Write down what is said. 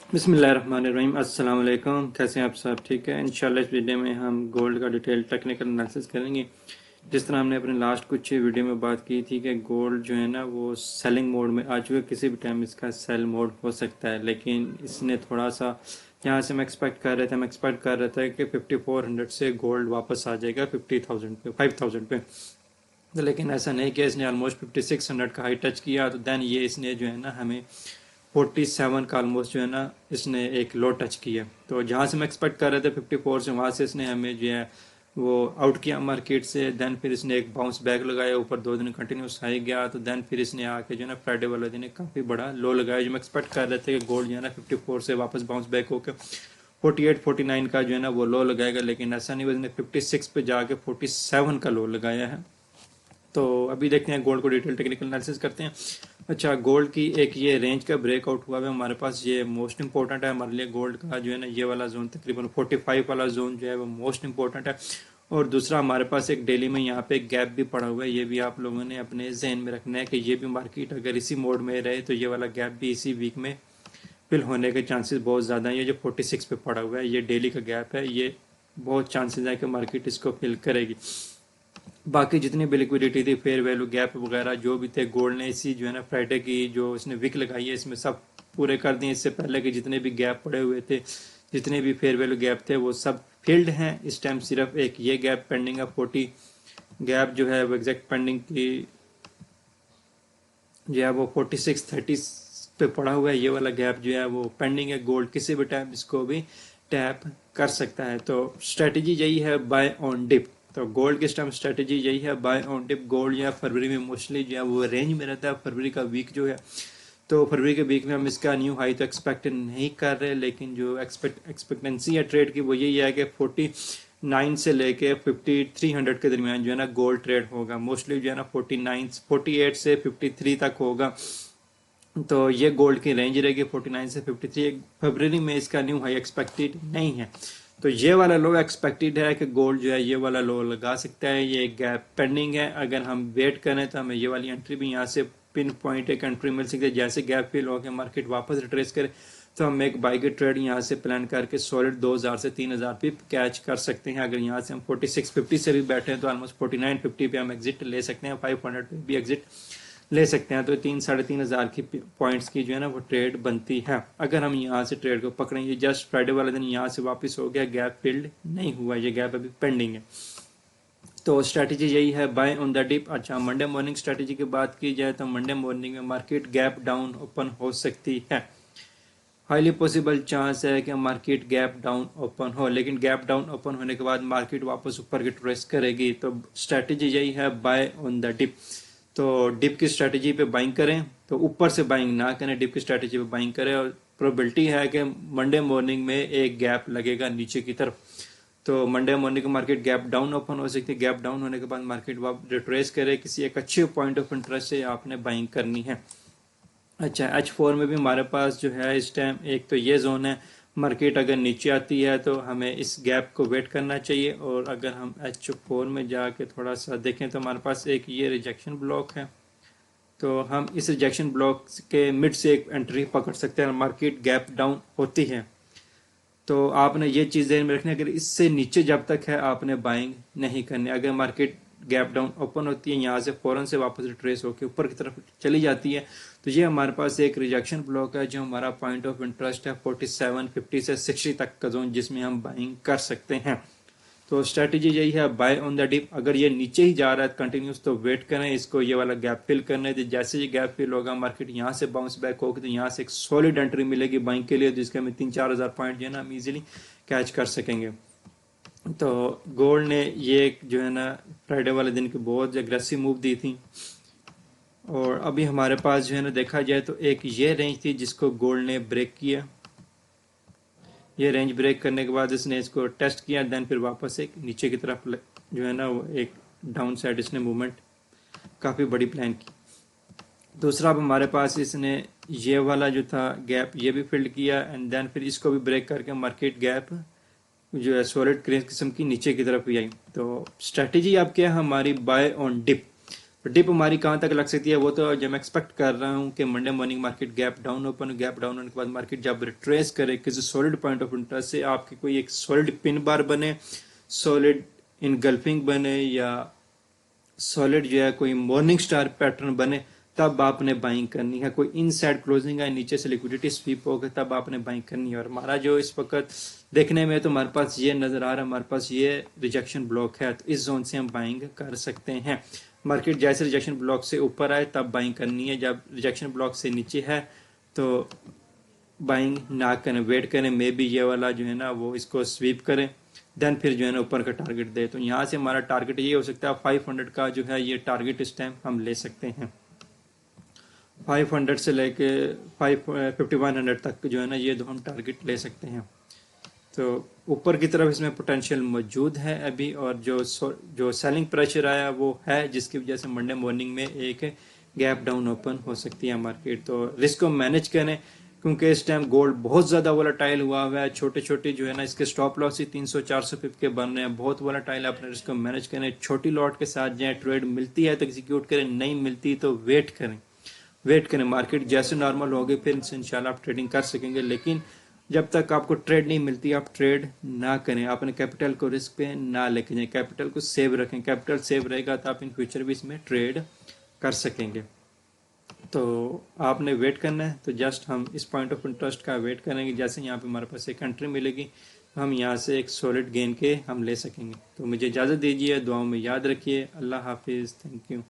बिस्मिल्लाहिर्रहमानिर्रहीम। अस्सलाम वालेकुम। कैसे हैं आप सब? ठीक है। इंशाल्लाह इस वीडियो में हम गोल्ड का डिटेल टेक्निकल एनालिसिस करेंगे। जिस तरह हमने अपने लास्ट कुछ वीडियो में बात की थी कि गोल्ड जो है ना वो सेलिंग मोड में आ चुका है, किसी भी टाइम इसका सेल मोड हो सकता है, लेकिन इसने थोड़ा सा यहाँ से हम एक्सपेक्ट कर रहे थे, कि 5400 से गोल्ड वापस आ जाएगा 50,000 पे, 5,000 पे। तो लेकिन ऐसा नहीं किया, इसने ऑलमोस्ट 5600 का हाई टच किया। तो देन ये इसने जो है ना हमें 47 का ऑलमोस्ट जो है ना इसने एक लो टच किया। तो जहाँ से हम एक्सपेक्ट कर रहे थे 54 से, वहाँ से इसने हमें जो है वो आउट किया मार्केट से। देन फिर इसने एक बाउंस बैक लगाया, ऊपर 2 दिन कंटिन्यूस हाई गया। तो देन फिर इसने आके जो है ना फ्राइडे वाले दिन काफ़ी बड़ा लो लगाया, जो हम एक्सपेक्ट कर रहे थे कि गोल्ड जो है ना 54 से वापस बाउंस बैक होकर 48-49 का जो है ना वो लो लगाएगा, लेकिन ऐसा नहीं हुआ। इसने 56 पे जाके 47 का लो लगाया है। तो अभी देखते हैं गोल्ड को डिटेल टेक्निकल एनालिसिस करते हैं। अच्छा, गोल्ड की एक ये रेंज का ब्रेकआउट हुआ है हमारे पास, ये मोस्ट इंपॉर्टेंट है हमारे लिए। गोल्ड का जो है ना ये वाला जोन तकरीबन 45 वाला जोन जो है वो मोस्ट इंपॉर्टेंट है। और दूसरा हमारे पास एक डेली में यहाँ पे गैप भी पड़ा हुआ है, ये भी आप लोगों ने अपने जहन में रखना है कि ये भी मार्केट अगर इसी मोड में रहे तो ये वाला गैप भी इसी वीक में फिल होने के चांसेस बहुत ज़्यादा हैं। ये जो 46 पे पड़ा हुआ है ये डेली का गैप है, ये बहुत चांसेस है कि मार्केट इसको फिल करेगी। बाकी जितनी भी लिक्विडिटी थी, फेयर वैल्यू गैप वगैरह जो भी थे, गोल्ड ने इसी जो है ना फ्राइडे की जो इसने विक लगाई है इसमें सब पूरे कर दिए। इससे पहले के जितने भी गैप पड़े हुए थे, जितने भी फेयर वैल्यू गैप थे, वो सब फिल्ड हैं। इस टाइम सिर्फ एक ये गैप पेंडिंग है। 40 गैप जो है वो एग्जैक्ट पेंडिंग की जो है वो 4630 पे पड़ा हुआ है। ये वाला गैप जो है वो पेंडिंग है। गोल्ड किसी भी टाइम इसको भी टैप कर सकता है। तो स्ट्रेटजी यही है, बाय ऑन डिप। तो गोल्ड की इस टाइम स्ट्रेटजी यही है, बाय ऑन डिप। गोल्ड जो है फरवरी में मोस्टली जो है वो रेंज में रहता है। फरवरी का वीक जो है, तो फरवरी के वीक में हम इसका न्यू हाई तो एक्सपेक्ट नहीं कर रहे, लेकिन जो एक्सपेक्टेंसी है ट्रेड की वो यही है कि 49 से लेके 5300 के दरमियान जो है ना गोल्ड ट्रेड होगा। मोस्टली जो है ना 48 से 53 तक होगा। तो ये गोल्ड की रेंज रहेगी 49 से 53। फरवरी में इसका न्यू हाई एक्सपेक्टेड नहीं है। तो ये वाला लो एक्सपेक्टेड है कि गोल्ड जो है ये वाला लो लगा सकता है। ये गैप पेंडिंग है। अगर हम वेट करें तो हमें ये वाली एंट्री भी यहाँ से पिन पॉइंट एक एंट्री मिल सकती है। जैसे गैप फिल हो के मार्केट वापस रिट्रेस करे तो हम एक बाई के ट्रेड यहाँ से प्लान करके सॉलिड 2000 से 3000 पिप कैच कर सकते हैं। अगर यहाँ से हम 4650 से भी बैठे हैं तो ऑलमोस्ट 4950 पे हम एग्जिट ले सकते हैं। 500 पे भी एग्जिट ले सकते हैं। तो 3-3.5 हज़ार की पॉइंट्स की जो है ना वो ट्रेड बनती है अगर हम यहाँ से ट्रेड को पकड़ेंगे। जस्ट फ्राइडे वाले दिन यहाँ से वापस हो गया, गैप फिल्ड नहीं हुआ, ये गैप अभी पेंडिंग है। तो स्ट्रैटेजी यही है, बाय ऑन द डिप। अच्छा, मंडे मॉर्निंग स्ट्रैटेजी की बात की जाए तो मंडे मॉर्निंग में मार्केट गैप डाउन ओपन हो सकती है। हाईली पॉसिबल चांस है कि मार्केट गैप डाउन ओपन हो, लेकिन गैप डाउन ओपन होने के बाद मार्केट वापस ऊपर की ट्रेस करेगी। तो स्ट्रैटेजी यही है, बाय ऑन द डिप। तो डिप की स्ट्रैटेजी पे बाइंग करें, तो ऊपर से बाइंग ना करें, डिप की स्ट्रैटेजी पे बाइंग करें। और प्रोबेबिलिटी है कि मंडे मॉर्निंग में एक गैप लगेगा नीचे की तरफ। तो मंडे मॉर्निंग को मार्केट गैप डाउन ओपन हो सकती है। गैप डाउन होने के बाद मार्केट वापस रिट्रेस करे, किसी एक अच्छे पॉइंट ऑफ इंटरेस्ट से आपने बाइंग करनी है। अच्छा, H4 में भी हमारे पास जो है इस टाइम एक तो ये जोन है। मार्केट अगर नीचे आती है तो हमें इस गैप को वेट करना चाहिए। और अगर हम H4 में जाके थोड़ा सा देखें तो हमारे पास एक ये रिजेक्शन ब्लॉक है। तो हम इस रिजेक्शन ब्लॉक के मिड से एक एंट्री पकड़ सकते हैं। मार्केट गैप डाउन होती है तो आपने ये चीज़ ध्यान में रखनी है, अगर इससे नीचे जब तक है आपने बाइंग नहीं करनी। अगर मार्केट गैप डाउन ओपन होती है, यहाँ से फौरन से वापस रिट्रेस होकर ऊपर की तरफ चली जाती है, तो ये हमारे पास एक रिजेक्शन ब्लॉक है। जो हमारा पॉइंट ऑफ इंटरेस्ट है 4750 से 60 तक का जोन, जिसमें हम बाइंग कर सकते हैं। तो स्ट्रैटेजी यही है, बाय ऑन द डिप। अगर ये नीचे ही जा रहा है कंटिन्यूस तो वेट करें, इसको ये वाला गैप फिल करने दे। जैसे ये गैप फिल होगा मार्केट यहाँ से बाउंस बैक होगी तो यहाँ से एक सॉलिड एंट्री मिलेगी बाइंग के लिए, जिसके हमें 3-4 हज़ार पॉइंट जो है ना हम इजीली कैच कर सकेंगे। तो गोल्ड ने ये जो है ना फ्राइडे वाले दिन की बहुत एग्रेसिव मूव दी थी। और अभी हमारे पास जो है ना देखा जाए तो एक ये रेंज थी जिसको गोल्ड ने ब्रेक किया। ये रेंज ब्रेक करने के बाद इसने इसको टेस्ट किया, देन फिर वापस एक नीचे की तरफ जो है ना वो एक डाउन साइड इसने मूवमेंट काफ़ी बड़ी प्लान की। दूसरा अब हमारे पास इसने ये वाला जो था गैप ये भी फिल्ड किया, एंड देन फिर इसको भी ब्रेक करके मार्केट गैप जो है सॉलिड किस्म की नीचे की तरफ भी आई। तो स्ट्रैटेजी अब क्या है हमारी, बाय ऑन डिप। डिप हमारी कहाँ तक लग सकती है वो तो जब मैं एक्सपेक्ट कर रहा हूँ कि Monday morning market gap down open, gap down होने के बाद मार्केट जब रिट्रेस करे किसी सॉलिड पॉइंट ऑफ इंटरेस्ट से, आपकी कोई एक सॉलिड पिन बार बने, सॉलिड इनगल्फिंग बने, या सॉलिड जो है कोई मॉर्निंग स्टार पैटर्न बने, तब आपने बाइंग करनी है। कोई इनसाइड क्लोजिंग है, नीचे से लिक्विडिटी स्वीप होगा, तब आपने बाइंग करनी है। और हमारा जो इस वक्त देखने में तो हमारे पास ये नजर आ रहा है, हमारे पास ये रिजेक्शन ब्लॉक है, तो इस जोन से हम बाइंग कर सकते हैं। मार्केट जैसे रिजेक्शन ब्लॉक से ऊपर आए तब बाइंग करनी है, जब रिजेक्शन ब्लॉक से नीचे है तो बाइंग ना करें, वेट करें, मे बी ये वाला जो है ना वो इसको स्वीप करें, देन फिर जो है ना ऊपर का टारगेट दे। तो यहाँ से हमारा टारगेट ये हो सकता है 500 का जो है ये टारगेट इस टाइम हम ले सकते हैं। 500 से लेके 5100 तक जो है ना ये दो हम टारगेट ले सकते हैं। तो ऊपर की तरफ इसमें पोटेंशियल मौजूद है अभी, और जो सेलिंग प्रेशर आया वो है, जिसकी वजह से मंडे मॉर्निंग में एक गैप डाउन ओपन हो सकती है मार्केट। तो रिस्क को मैनेज करें, क्योंकि इस टाइम गोल्ड बहुत ज़्यादा वोलाटाइल हुआ हुआ है। छोटे छोटे जो है ना इसके स्टॉप लॉस ही 300-400 पिप के बन रहे हैं, बहुत वोलाटाइल है। अपने रिस्क को मैनेज करें, छोटी लॉट के साथ जाएँ, ट्रेड मिलती है तो एग्जीक्यूट करें, नहीं मिलती तो वेट करें। वेट करें, मार्केट जैसे नॉर्मल होगी फिर इंशाल्लाह आप ट्रेडिंग कर सकेंगे। लेकिन जब तक आपको ट्रेड नहीं मिलती आप ट्रेड ना करें, अपने कैपिटल को रिस्क पे ना लेके जाएं, कैपिटल को सेव रखें। कैपिटल सेव रहेगा तो आप इन फ्यूचर भी इसमें ट्रेड कर सकेंगे। तो आपने वेट करना है, तो जस्ट हम इस पॉइंट ऑफ इंटरेस्ट का वेट करेंगे। जैसे यहाँ पे हमारे पास एक एंट्री मिलेगी तो हम यहाँ से एक सॉलिड गेन के हम ले सकेंगे। तो मुझे इजाज़त दीजिए, दुआओं में याद रखिए। अल्लाह हाफिज़, थैंक यू।